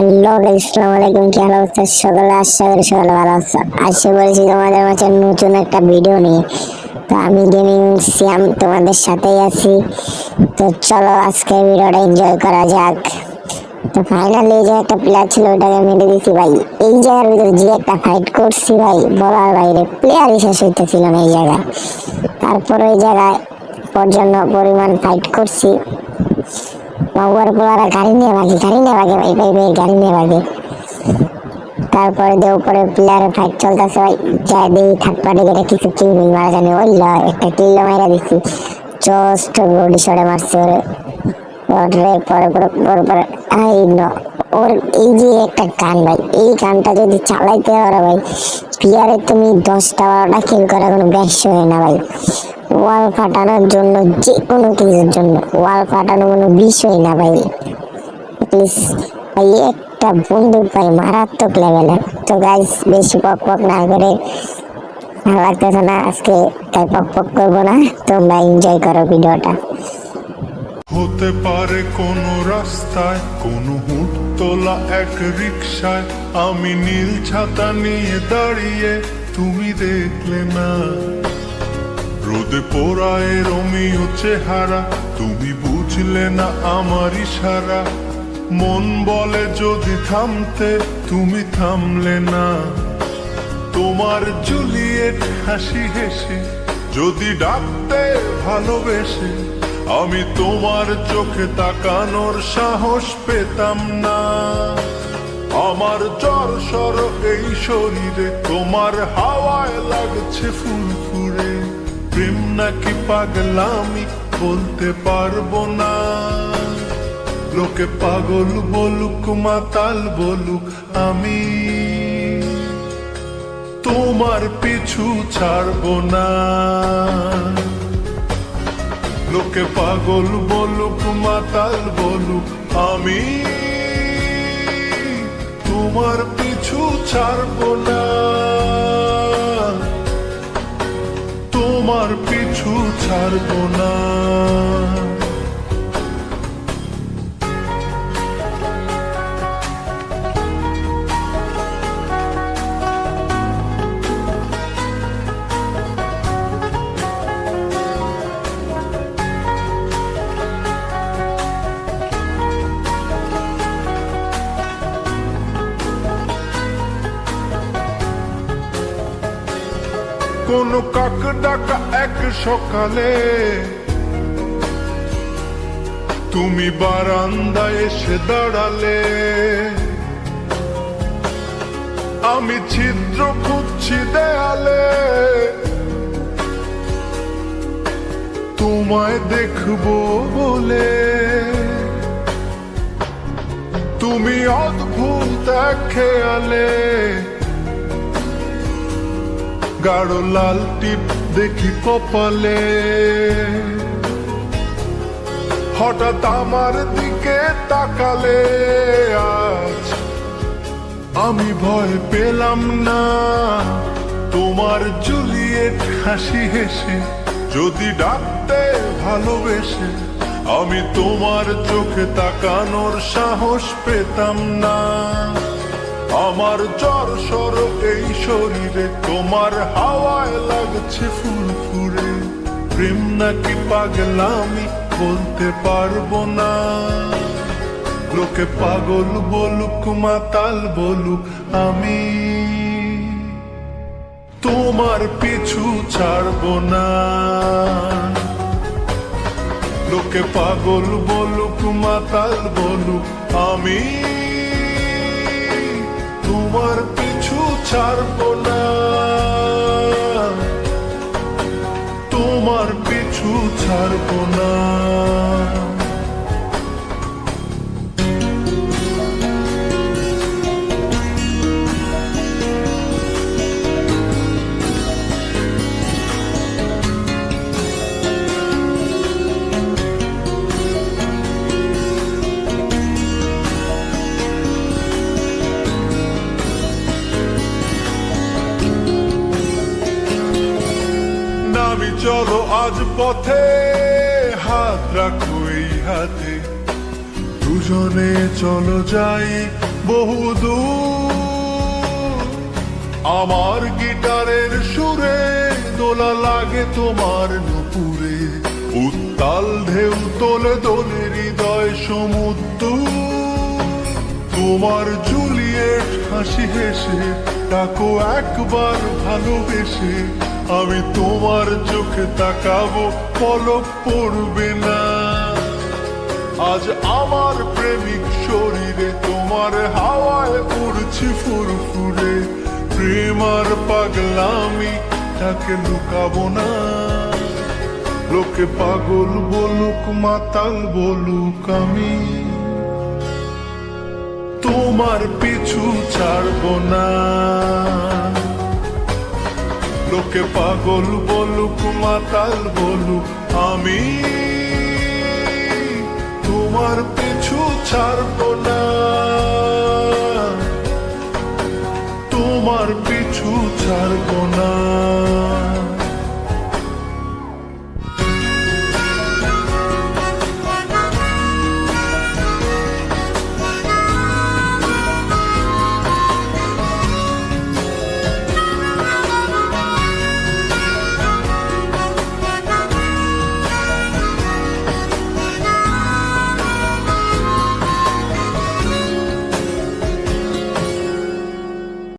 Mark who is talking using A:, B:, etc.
A: Hello guys, আসসালামু আলাইকুম। কি হাল অবস্থা সকালে? আশা করি সকালে ভালো আছো। আজকে বলেছি তোমাদের মাঝে নতুন একটা ভিডিও নিয়ে। তো আমি গেমিং সিয়াম তোমাদের সাথেই আছি। তো চলো আজকে ভিডিওটা এনজয় করা যাক। তো ফাইনালি যে একটা প্লেয়ার ছিল ওটাকে মেরে দিছি ভাই। এই জায়গার ভিতরে যে একটা ফাইট করছি ভাই, বলার বাইরে। প্লেয়ারই শেষ হইতেছিল না এই জায়গায়। তারপর ওই জায়গায় পর্যাপ্ত পরিমাণ ফাইট করছি। গাড়ি নিয়ে ভাগে ভাই ভাই ভাই, গাড়ি নিয়ে ভাগে। তারপরে দিয়ে উপরে প্লেয়ার ফাইট চলতেছে ভাই। যাই দেখি থার্ড পার্টি গেটে কিছু কিল মিল মারা জানি। ওই একটা কিল মারা দিচ্ছি, জাস্ট বডি শটে মারছে ওরে। পরে পরে পরে পরে ওর এই যে একটা গান ভাই, এই গানটা যদি চালাইতে পারো ভাই, প্লেয়ারে তুমি 10টা 12টা কিল করা কোনো ব্যাস হয় না ভাই। ওয়াল ফাটানোর জন্য, যে কোনো কিছুর জন্য ওয়াল ফাটানো কোনো বিষয় না ভাই। প্লিজ ভাই, একটা বন্দুক ভাই মারাত্মক লেভেলের। তো গাইস, বেশি পক পক না করে, ভালো লাগতেছে না আজকে, তাই পক পক করবো না। তোমরা এনজয় করো ভিডিওটা।
B: হতে পারে কোনো রাস্তায়, কোনো হুট তোলা এক রিকশায়, আমি নীল ছাতা নিয়ে দাঁড়িয়ে, তুমি দেখলে না। রোদে পোড়ায় রোমিও চেহারা, তুমি বুঝলে না আমার ইশারা। মন বলে যদি থামতে, তুমি থামলে না। তোমার জুলিয়েট হাসি হেসে যদি ডাকতে ভালোবেসে, আমি তোমার চোখে তাকানোর সাহস পেতাম না। আমার জ্বর সর এই শরীরে, তোমার হাওয়ায় লাগছে ফুরফুরে। প্রেম নাকি পাগলামি বলতে পারবো না। লোকে পাগল বলুক মাতাল বলুক, আমি তোমার পিছু ছাড়বো না। লোকে পাগল বলুক মাতাল বলুক, আমি তোমার পিছু ছাড়বো না। তোমার পিছু ছাড়বো না। কোন কাক ডাকা এক সকালে, তুমি বারান্দায় এসে দাঁড়ালে। আমি ছিদ্র খুঁজছি দেয়ালে, তোমায় দেখবো বলে। তুমি অদ্ভুত এক খেয়ালে, গাঢ় লাল টিপ দেখি কপালে। হঠাৎ আমার দিকে তাকালে, আজ আমি ভয় পেলাম না। তোমার জুলিয়েট হাসি হেসে যদি ডাকতে ভালোবেসে, আমি তোমার চোখে তাকানোর সাহস পেতাম না। আমার জ্বর সর এই শরীরে, তোমার হাওয়ায় লাগছে ফুরফুরে। প্রেম নাকি পাগলামি বলতে পারবো না। লোকে পাগল বলুক মাতাল বলুক, আমি তোমার পিছু ছাড়বো না। লোকে পাগল বলুক মাতাল বলুক, আমি তোমার পিছু ছাড়বো না। তোমার পিছু ছাড়বো না। চলো আজ পথে, হাত রাখো এই হাতে, দুজনে চলো যাই বহুদূর আমার গিটারের সুরে দোলা লাগে তোমার নুপুরে, উত্তাল ঢেউ তোলে দোলে হৃদয় সমুদ্র। তোমার জুলিয়েট হাসি হেসে ডাকো একবার ভালোবেসে, আমি তোমার চোখে তাকাবো পলক পড়বে না। আজ আমার প্রেমিক শরীরে তোমার হাওয়ায় উড়ছি ফুরফুরে, প্রেম আর পাগলামি তাকে লুকাবো না। লোকে পাগল বলুক মাতাল বলুক, আমি তোমার পিছু ছাড়বো না। লোকে পাগল বলুক মাতাল বলুক, আমি তোমার পিছু ছাড়বো না। তোমার পিছু ছাড়বো না।